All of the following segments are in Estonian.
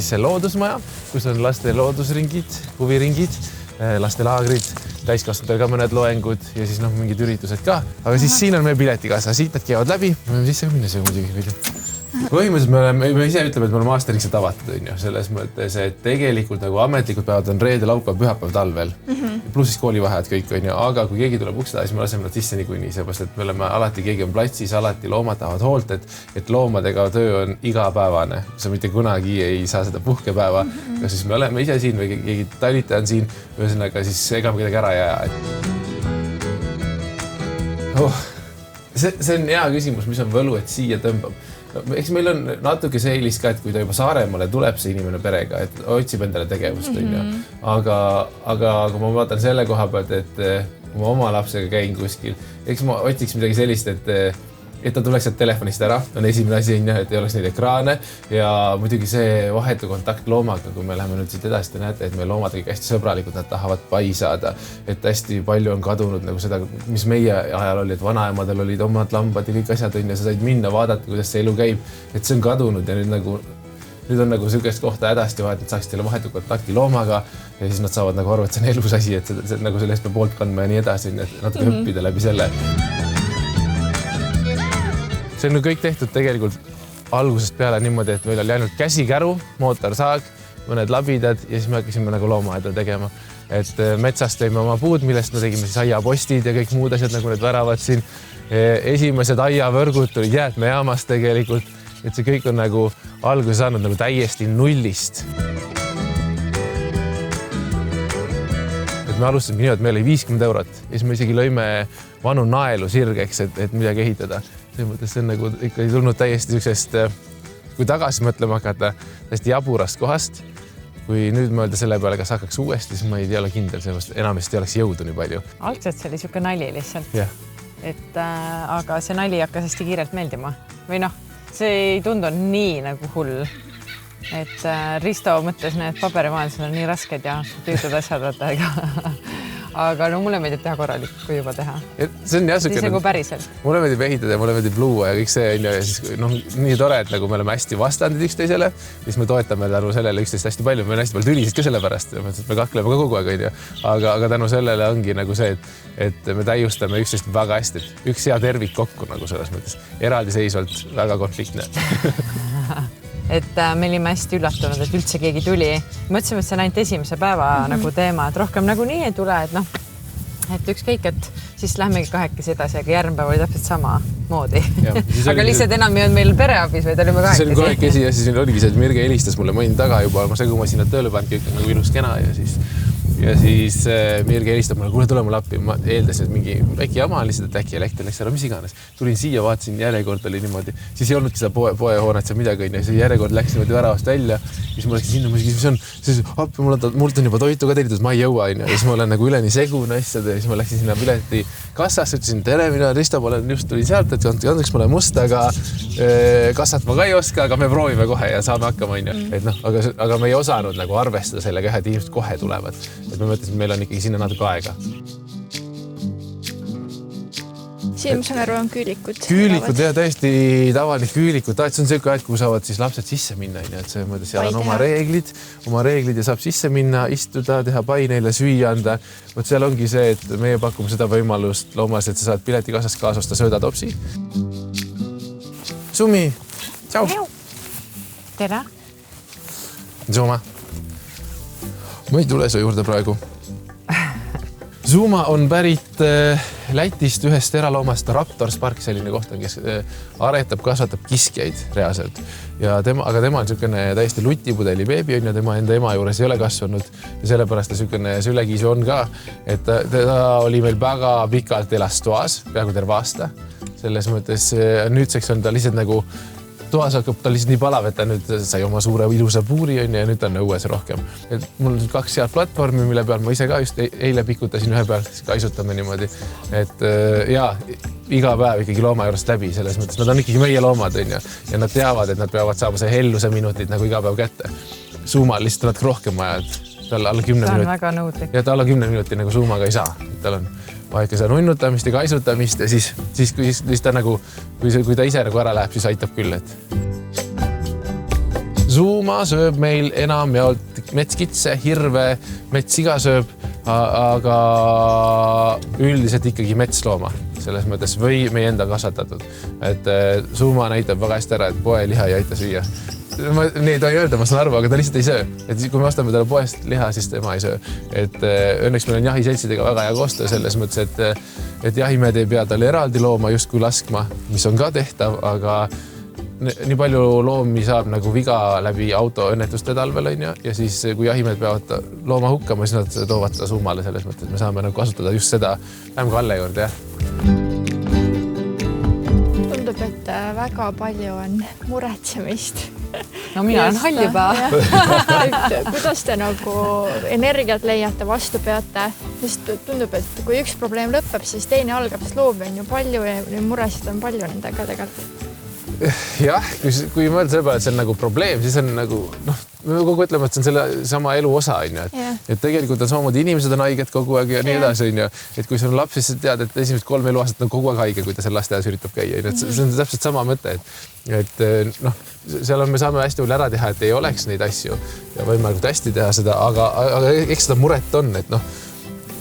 siis see loodusmaja, kus on laste loodusringid, huviringid, lastelaagrid, täiskasvanutel ka mõned loengud ja siis mingid üritused ka. Aga siis siin on meie piletikassa, siit nad käivad läbi, me võime sisse minna see muidugi. Põhimõtteliselt me ise ütleme, et me oleme aastaringselt avatud, selles mõttes, et tegelikult nagu ametlikud päevad on reede, laupäev, pühapäev talvel. Pluss siis koolivaheajad kõik, aga kui keegi tuleb ukse taha, siis me laseme nad sisse niikuinii, seepärast, et me oleme alati, keegi on platsis, alati loomad tahavad hoolt, et loomadega töö on igapäevane. Sa mitte kunagi ei saa seda puhkepäeva, kas siis me oleme ise siin või keegi talitaja on siin, ühesõnaga siis ega me kedagi ära ei aja. See on hea küsimus, mis on võlu, et siia tõmbab. Eks meil on natuke see eelis ka, et kui ta juba Saaremaale tuleb see inimene perega, et otsib endale tegevust. Aga kui ma vaatan selle koha pealt, et kui ma oma lapsega käin kuskil, eks ma otsiks midagi sellist, et ta tuleks sealt telefonist ära, on esimene asi, et ei oleks neid ekraane ja muidugi see vahetu kontakt loomaga, kui me läheme nüüd siit edasi, te näete, et me loomadega hästi sõbralikud, nad tahavad pai saada, et hästi palju on kadunud nagu seda, mis meie ajal oli, et vanaemadel olid omad lambad ja kõik asjad ja sa said minna vaadata, kuidas see elu käib, et see on kadunud ja nüüd on nagu sellist kohta hädasti vahet, et saaks teile vahetu kontakti loomaga ja siis nad saavad nagu aru, et see on elus asi, et nagu sellest peab poolt kandma ja nii edasi, et natuke õppida läbi selle. See on kõik tehtud tegelikult algusest peale niimoodi, et meil oli ainult käsikäru, mootorsaag, mõned labidad ja siis me hakkasime nagu loomaaeda tegema. Et metsast tõime oma puud, millest me tegime siis aiapostid ja kõik muud asjad, nagu need väravad siin. Esimesed aiavõrgud tulid jäätmejaamast tegelikult, et see kõik on nagu alguse saanud nagu täiesti nullist. Et me alustasime nii, et meil oli 50 € ja siis me isegi lõime vanu naelu sirgeks, et midagi ehitada. See mõttes see on nagu ikka tulnud täiesti sellisest, kui tagasi mõtlema hakata, täiesti jaburast kohast. Kui nüüd mõelda selle peale, kas hakkaks uuesti, siis ma ei ole kindel, sellest enamasti ei oleks jõudu nii palju. Algselt see oli siuke nali lihtsalt. Aga see nali hakkas hästi kiirelt meeldima. Või see ei tundu nii nagu hull. Et Risto mõtles, need paberimajandused on nii rasked ja tüütud asjad võtta. Aga mulle meeldib teha korralik, kui juba teha. See on siis nagu päriselt. Mulle meeldib ehitada ja mulle meeldib luua ja kõik see on ja siis nii tore, et nagu me oleme hästi vastandid üksteisele, siis me toetame tänu sellele üksteist hästi palju. Me on hästi palju tülisid ka selle pärast, me kakleme ka kogu aeg. Aga tänu sellele ongi nagu see, et me täiustame üksteist väga hästi. Üks hea tervik kokku nagu selles mõttes. Eraldiseisvalt väga konfliktne. Et me olime hästi üllatunud, et üldse keegi tuli. Mõtlesime, et see on ainult esimese päeva nagu teema, et rohkem nagu nii ei tule, et ükskõik, et siis lähmegi kahekesi edasi, aga järgmine päev oli täpselt sama moodi. Aga lihtsalt enam ei olnud meil pereabis, vaid olime kahekesi. See oli kahekesi ja siis oligi see, et Mirge helistas mulle mõni taga juba, kui ma sinna tööle pannud, kõik nagu ilus kena ja siis Mirge helistab mulle, kuule tule mulle appi. Ma eeldasin, et mingi väike jama lihtsalt, et äkki elekter läks ära, mis iganes. Tulin siia, vaatasin, järjekord oli niimoodi. Siis ei olnudki seda poehoonet, see midagi on ja see järjekord läks niimoodi väravast välja. Siis ma läksin sinna, ma küsisin, siis appi, mult on juba toitu ka tellitud, ma ei jõua. Ja siis ma olen nagu üleni segun asjad ja siis ma läksin sinna pileti kassasse, ütlesin, tere, mina Risto, ma just tulin sealt, et andeks mulle must, aga kassat ma ka ei oska, aga me proovime kohe ja saame hakkama. Aga me ei osanud nagu arvestada sellega, et inimesed kohe tulevad. Et me mõtlesin, et meil on ikkagi sinna natuke aega. Siin, ma saan aru, on küülikud. Küülikud, jah, täiesti tavaline küülikud. See on see aeg, kuhu saavad siis lapsed sisse minna. Et see mõttes, seal on oma reeglid ja saab sisse minna, istuda, teha pai neile, süüa anda. Võt seal ongi see, et meie pakume seda võimalust loomas, et sa saad piletikassast kaasosta söödatopsi. Sumi, tšau! Tere! Zuma. Ma ei tule su juurde praegu. Zuma on pärit Lätist ühest eraloomast Raptor Spark, selline koht on, kes aretab, kasvatab kiskjaid reaalselt. Aga tema on selline täiesti lutipudeli beebi on ja tema enda ema juures ei ole kasvanud ja sellepärast ta selline sülekiisu on ka, et ta oli meil väga pikalt elas toas, peaaegu terve aasta. Selles mõttes nüüdseks on ta lihtsalt nagu toas hakkab ta lihtsalt nii palav, et ta nüüd sai oma suure ilusa puuri ja nüüd ta on õues rohkem. Et mul on 2 head platvormi, mille peal ma ise ka just eile pikutasin ühe peal, siis kaisutame niimoodi. Et iga päev ikkagi looma juurest läbi selles mõttes. Nad on ikkagi meie loomad ja nad teavad, et nad peavad saama see helluse minutid nagu iga päev kätte. Suumal lihtsalt natuke rohkem vaja, et tal alla 10 minutit. Ta on väga nõudlik. Ja ta alla 10 minuti nagu suumaga ei saa. Tal on vaike seda nunnutamist ja kaisutamist ja siis ta nagu, kui ta ise nagu ära läheb, siis aitab küll, et Zuuma sööb meil enamjaolt metskitse, hirve, metssiga sööb, aga üldiselt ikkagi metslooma selles mõttes või meie enda kasvatatud. Et Zuuma näitab väga hästi ära, et poeliha ei aita süüa. Nii ei tohi öelda, ma saan aru, aga ta lihtsalt ei söö. Et kui me ostame talle poest liha, siis tema ei söö. Et õnneks meil on jahiseltsidega väga hea koostöö selles mõttes, et jahimehed ei pea talle eraldi looma justkui laskma, mis on ka tehtav, aga nii palju loomi saab nagu viga läbi autoõnnetuste talvel on ja siis kui jahimehed peavad looma hukkama, siis nad toovad ta Zuumale selles mõttes, et me saame nagu kasutada just seda vähem Kalle juurde, jah. Tundub, et väga palju on muretsemist. No mina olen hall juba. Kuidas te nagu energiat leiate, vastu peate? Sest tundub, et kui üks probleem lõpeb, siis teine algab, sest loomi on ju palju ja muresid on palju nendega tegelikult. Jah, kui mõelda selle peale, et see on nagu probleem, siis on nagu, me kogu ütleme, et see on selle sama elu osa, et tegelikult on samamoodi inimesed on haiged kogu aeg ja nii edasi, et kui sul on laps, siis tead, et esimesed 3 eluaastat on kogu aeg haige, kui ta seal lasteaias üritab käia. See on täpselt sama mõte, et seal me saame hästi palju ära teha, et ei oleks neid asju ja võimalikult hästi teha seda, aga eks seda muret on,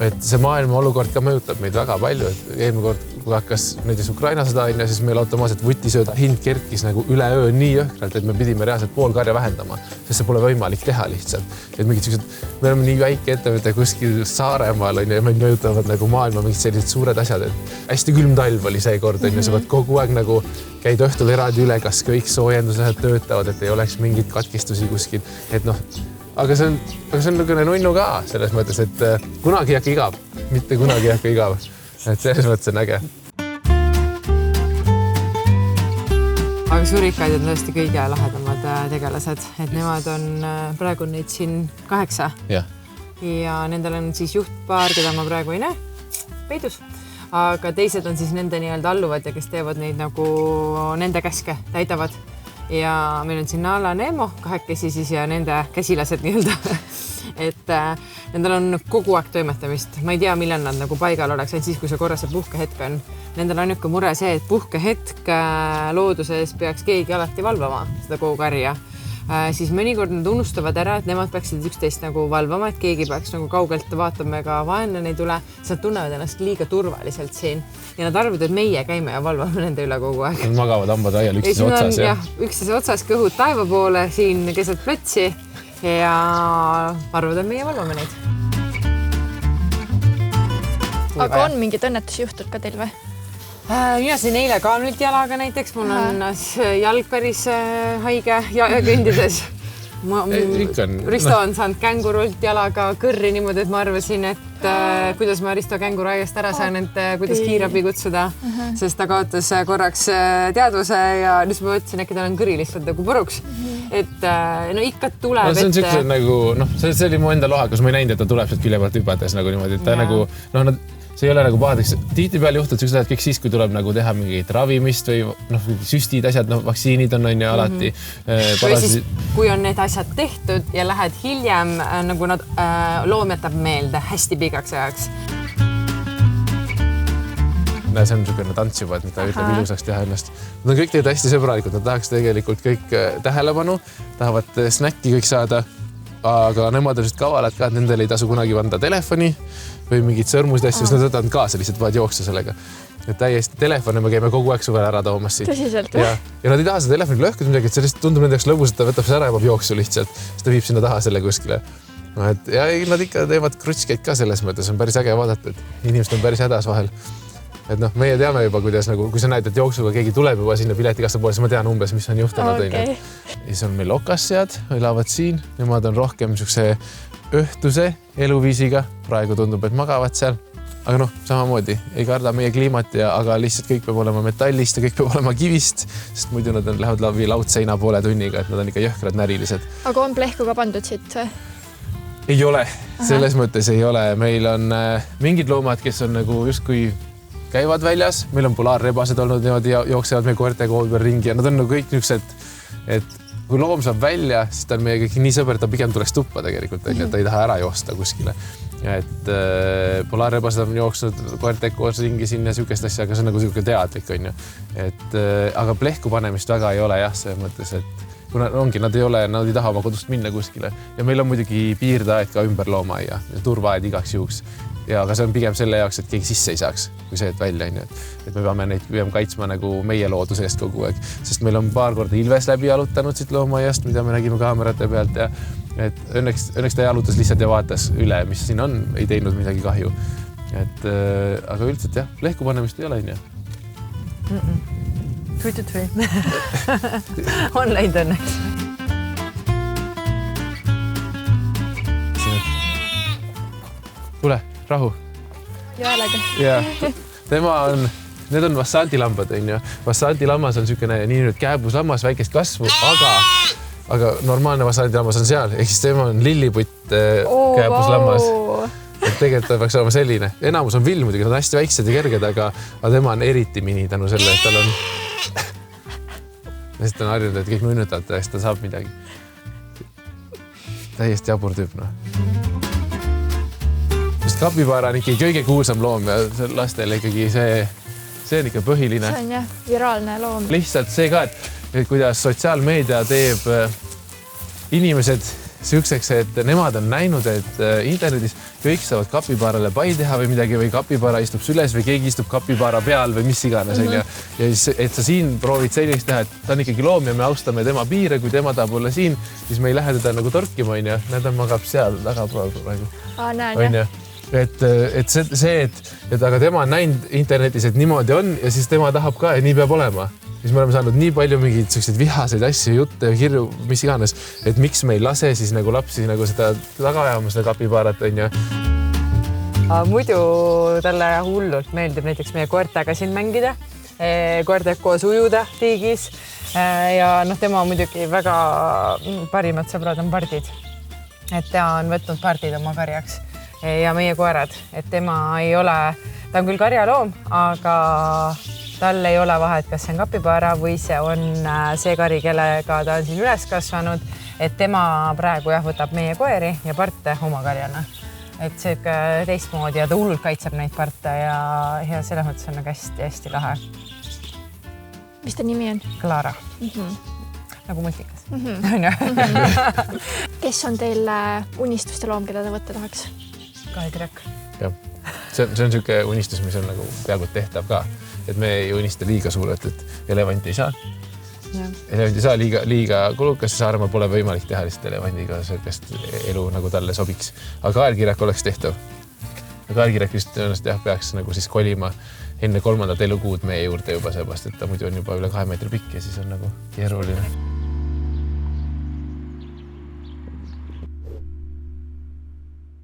et see maailma olukord ka mõjutab meid väga palju, et eelmine kord, kui hakkas näiteks Ukraina sõda, siis meil automaatselt vutisööda hind kerkis nagu üleöö nii jõhkralt, et me pidime reaalselt pool karja vähendama, sest see pole võimalik teha lihtsalt. Et mingid sellised, me oleme nii väike ettevõte kuskil Saaremaal ja meil mõjutavad nagu maailma mingid sellised suured asjad, et hästi külm talv oli see kord, sa pead kogu aeg nagu käid õhtul eraldi üle, kas kõik soojendused töötavad, et ei oleks mingit katkistusi kuskil, et aga see on nagu nunnu ka selles mõttes, et kunagi ei hakka igav, mitte kunagi ei hakka igav. Et selles mõttes on äge. Aga surikaid on tõesti kõige lahedamad tegelased, et nemad on, praegu neid siin 8 ja nendel on siis juhtpaar, keda ma praegu ei näe, peidus, aga teised on siis nende nii-öelda alluvad ja kes teevad neid nagu nende käske, täidavad. Ja meil on siin Nala Nemo, 2 siis ja nende käsilased nii-öelda. Et nendel on kogu aeg toimetamist. Ma ei tea, millal nad nagu paigal oleks, ainult siis, kui see korra see puhkehetk on. Nendel on niisugune mure see, et puhkehetk looduses peaks keegi alati valvama seda kogu karja. Siis mõnikord nad unustavad ära, et nemad peaksid üksteist nagu valvama, et keegi peaks nagu kaugelt vaatama ega vaenla neid üle. Nad tunnevad ennast liiga turvaliselt siin ja nad arvavad, et meie käime ja valvame nende üle kogu aeg. Nad magavad hambad aial üksteise otsas. Jah, üksteise otsas kõhud taeva poole siin keset plotsi ja arvavad, et meie valvame neid. Aga on mingid õnnetusjuhtud ka teil või? Mina siin eile ka nüüd jalaga näiteks, mul on jalg päris haige ja kõndides. Risto on saanud kängurult jalaga kõrri niimoodi, et ma arvasin, et kuidas ma Risto känguru aiast ära saan, et kuidas kiirabi kutsuda, sest ta kaotas korraks teadvuse ja nüüd ma mõtlesin, äkki tal on kõri lihtsalt nagu puruks. Et ikka tuleb ette. See on siukse nagu, see oli mu enda lohakas, ma ei näinud, et ta tuleb sealt külje pealt hüpates nagu niimoodi, et ta nagu, see ei ole nagu pahadeks. Tihtipeale juhtub sellised ajad kõik siis, kui tuleb nagu teha mingit ravimist või süstid, asjad, vaktsiinid on ju alati. Või siis, kui on need asjad tehtud ja lähed hiljem, nagu nad loom jätab meelde hästi pikaks ajaks. See on niisugune tants juba, et ta ütleb ilusaks teha ennast. Nad on kõik teed hästi sõbralikud, nad tahaks tegelikult kõik tähelepanu, tahavad snäkki kõik saada, aga nemad on lihtsalt kavalad ka, et nendel ei tasu kunagi vanda telefoni või mingid sõrmused asju, sest nad võtavad kaasa lihtsalt vaid jooksa sellega. Et täiesti telefone me käime kogu aeg suvel ära toomas siit. Tõsiselt? Ja nad ei taha seda telefoni lõhkuda midagi, et see lihtsalt tundub nende jaoks lõbus, et ta võtab see ära ja peab jooksu lihtsalt, sest ta viib sinna taha selle kuskile. Ja nad ikka teevad krutskeid ka selles mõttes, on päris äge vaadata, et inimesed on päris hädas vahel. Et meie teame juba, kuidas nagu, kui sa näed, et jooksuga keegi tuleb juba sinna piletikasta poole, siis ma tean umbes, mis on juhtunud. Ja siis on meil okassjad, elavad siin, nemad on rohkem niisuguse õhtuse eluviisiga, praegu tundub, et magavad seal. Aga samamoodi ei karda meie kliimat, aga lihtsalt kõik peab olema metallist ja kõik peab olema kivist, sest muidu nad lähevad läbi laudseina poole tunniga, et nad on ikka jõhkrad närilised. Aga on plehku ka pandud siit? Ei ole, selles mõttes ei ole. Meil on mingid loomad, kes on nagu justkui käivad väljas, meil on polaarrebased olnud niimoodi ja jooksevad meie koerte kool peal ringi ja nad on nagu kõik niisugused, et kui loom saab välja, siis ta on meie kõik nii sõber, ta pigem tuleks tuppa tegelikult, et ta ei taha ära joosta kuskile. Ja et polaarrebased on jooksnud koerte koos ringi sinna siukest asja, aga see on nagu siuke teadlik, on ju. Et aga plehku panemist väga ei ole jah, see mõttes, et kuna ongi, nad ei taha oma kodust minna kuskile ja meil on muidugi piirdeaed ka ümber loomaaia ja turvaaed igaks juhuks. Ja aga see on pigem selle jaoks, et keegi sisse ei saaks, kui see, et välja on ju. Et me peame neid pigem kaitsma nagu meie looduse eest kogu aeg, sest meil on paar korda ilves läbi jalutanud siit loomaaiast, mida me nägime kaamerate pealt ja et õnneks ta jalutas lihtsalt ja vaatas üle, mis siin on, ei teinud midagi kahju. Et aga üldiselt jah, lehku panemist ei ole, on ju. Tui. On läinud õnneks. Tule, rahu. Jäälega. Ja, need on vassantilambad, on ju. Vassantilammas on niisugune nii nüüd kääbuslammas, väikest kasvu, aga normaalne vassantilammas on seal. Ehk siis tema on lilliputt kääbuslammas. Et tegelikult peaks olema selline. Enamus on vill muidugi, nad on hästi väiksed ja kerged, aga tema on eriti mini tänu selle, et tal on... Sest ta on harjunud, et kõik nunnutavad, et ta saab midagi. Täiesti jabur tüüp, noh. Sest kapibaara on ikkagi kõige kuulsam loom ja lastele ikkagi see on ikka põhiline. See on jah, viraalne loom. Lihtsalt see ka, et kuidas sotsiaalmeedia teeb inimesed süükseks, et nemad on näinud, et internetis kõik saavad kapibaarale pai teha või midagi või kapibaara istub süles või keegi istub kapibaara peal või mis iganes. Ja siis, et sa siin proovid sellist teha, et ta on ikkagi loom ja me austame tema piire, kui tema tahab olla siin, siis me ei lähe teda nagu torkima, on ju. Näed, magab seal väga praegu. Näen, jah. Et aga tema on näinud internetis, et niimoodi on ja siis tema tahab ka ja nii peab olema. Siis me oleme saanud nii palju mingeid selliseid vihaseid asju, jutte ja kirju, mis iganes, et miks me ei lase siis nagu lapsi nagu seda taga ajama, seda kapibaarat, on ju. Muidu talle hullult meeldib näiteks meie koertega siin mängida, koertega koos ujuda tiigis ja tema muidugi väga parimad sõbrad on pardid. Et ta on võtnud pardid oma karjaks ja meie koerad, et tema on küll karjaloom, aga tal ei ole vahet, kas see on kapibaara või see on see kari, kellega ta on siin üles kasvanud, et tema praegu võtab meie koeri ja parte oma karjana. Et see teistmoodi ja ta hullult kaitseb neid parte ja selles mõttes on hästi lahe. Mis ta nimi on? Clara. Nagu multikas. Kes on teil unistuste loom, keda te võtta tahaks? Kaelkirjak. Jah, see on niisugune unistus, mis on nagu peaaegu tehtav ka. Et me ei unista liiga suurelt, et elevant ei saa. Elevant ei saa liiga kulukas, Saaremaal pole võimalik teha lihtsalt elevandiga sellist elu nagu talle sobiks. Aga kaelkirjak oleks tehtav. Kaelkirjak vist peaks nagu siis kolima enne 3. elukuud meie juurde juba seepärast, et ta muidu on juba üle 2 meetri pikk ja siis on nagu keeruline.